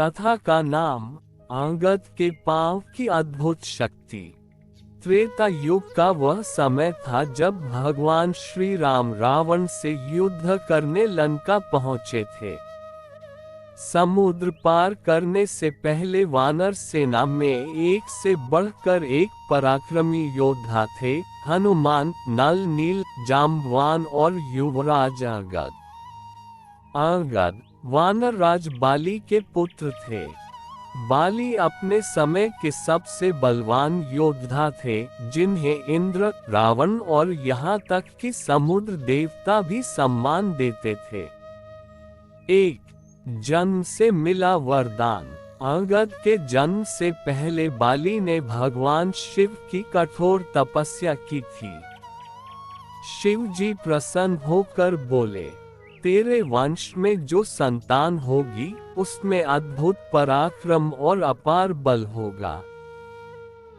कथा का नाम अंगद के पांव की अद्भुत शक्ति। त्रेता युग का वह समय था जब भगवान श्री राम रावण से युद्ध करने लंका पहुंचे थे। समुद्र पार करने से पहले वानर सेना में एक से बढ़कर एक पराक्रमी योद्धा थे, हनुमान, नल, नील, जाम्बवान और युवराज अंगद। अंगद वानर राज बाली के पुत्र थे। बाली अपने समय के सबसे बलवान योद्धा थे, जिन्हें इंद्र, रावण और यहाँ तक कि समुद्र देवता भी सम्मान देते थे। एक जन्म से मिला वरदान। अंगद के जन्म से पहले बाली ने भगवान शिव की कठोर तपस्या की थी। शिव जी प्रसन्न होकर बोले, तेरे वंश में जो संतान होगी उसमें अद्भुत पराक्रम और अपार बल होगा।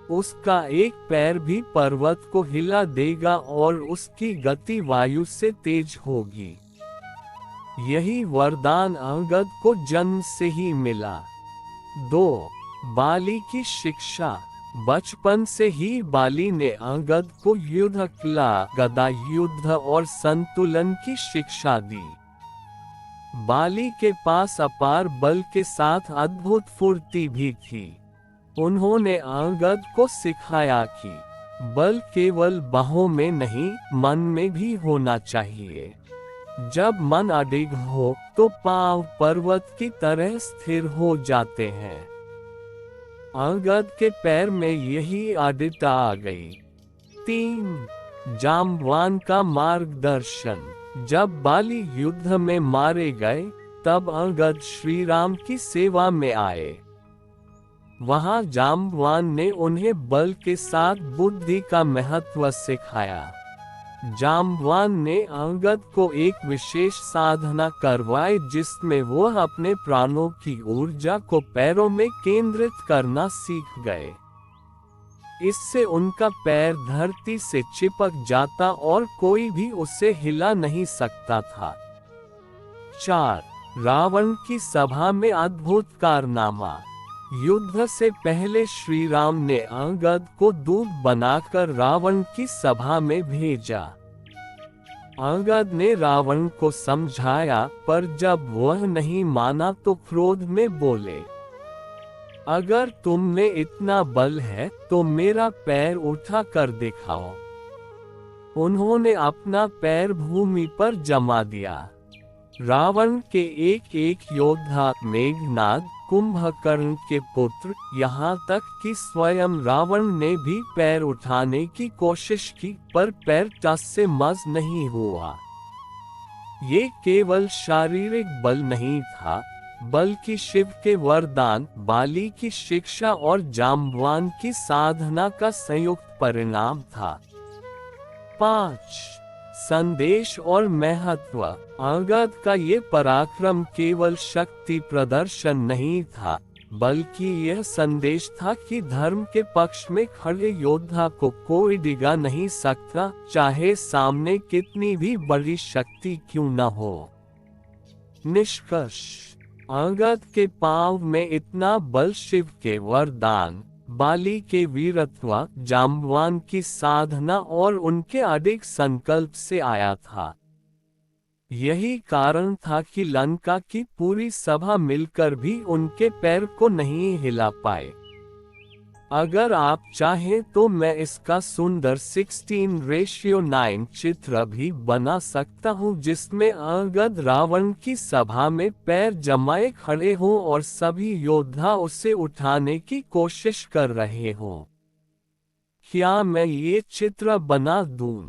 उसका एक पैर भी पर्वत को हिला देगा और उसकी गति वायु से तेज होगी। यही वरदान अंगद को जन्म से ही मिला। 2 बाली की शिक्षा। बचपन से ही बाली ने अंगद को युद्ध कला, गदा युद्ध और संतुलन की शिक्षा दी। बाली के पास अपार बल के साथ अद्भुत फुर्ती भी थी। उन्होंने अंगद को सिखाया कि बल केवल बाहों में नहीं, मन में भी होना चाहिए। जब मन अडिग हो तो पांव पर्वत की तरह स्थिर हो जाते हैं। अंगद के पैर में यही अडिगता आ गई। 3 जाम्बवान का मार्गदर्शन। जब बाली युद्ध में मारे गए तब अंगद श्री राम की सेवा में आए। वहां जाम्बवान ने उन्हें बल के साथ बुद्धि का महत्व सिखाया। जाम्बवान ने अंगद को एक विशेष साधना करवाई जिसमें वह अपने प्राणों की ऊर्जा को पैरों में केंद्रित करना सीख गए। इससे उनका पैर धरती से चिपक जाता और कोई भी उसे हिला नहीं सकता था। 4 रावण की सभा में अद्भुत कारनामा। युद्ध से पहले श्री राम ने अंगद को दूत बनाकर रावण की सभा में भेजा। अंगद ने रावण को समझाया, पर जब वह नहीं माना तो क्रोध में बोले, अगर तुम में इतना बल है तो मेरा पैर उठा कर दिखाओ। उन्होंने अपना पैर भूमि पर जमा दिया। रावण के एक एक योद्धा, मेघनाद, कुंभकर्ण के पुत्र, यहाँ तक कि स्वयं रावण ने भी पैर उठाने की कोशिश की, पर पैर टस से मस नहीं हुआ। ये केवल शारीरिक बल नहीं था, बल्कि शिव के वरदान, बाली की शिक्षा और जाम्बवान की साधना का संयुक्त परिणाम था। 5 संदेश और महत्व। अंगद का ये पराक्रम केवल शक्ति प्रदर्शन नहीं था, बल्कि यह संदेश था कि धर्म के पक्ष में खड़े योद्धा को कोई डिगा नहीं सकता, चाहे सामने कितनी भी बड़ी शक्ति क्यों न हो। निष्कर्ष। अंगद के पांव में इतना बल शिव के वरदान, बाली के वीरत्व, जाम्बवान की साधना और उनके अडिग संकल्प से आया था। यही कारण था कि लंका की पूरी सभा मिलकर भी उनके पैर को नहीं हिला पाए। अगर आप चाहें तो मैं इसका सुंदर 16:9 चित्र भी बना सकता हूं, जिसमें अंगद रावण की सभा में पैर जमाए खड़े हों और सभी योद्धा उसे उठाने की कोशिश कर रहे हों। क्या मैं ये चित्र बना दूं?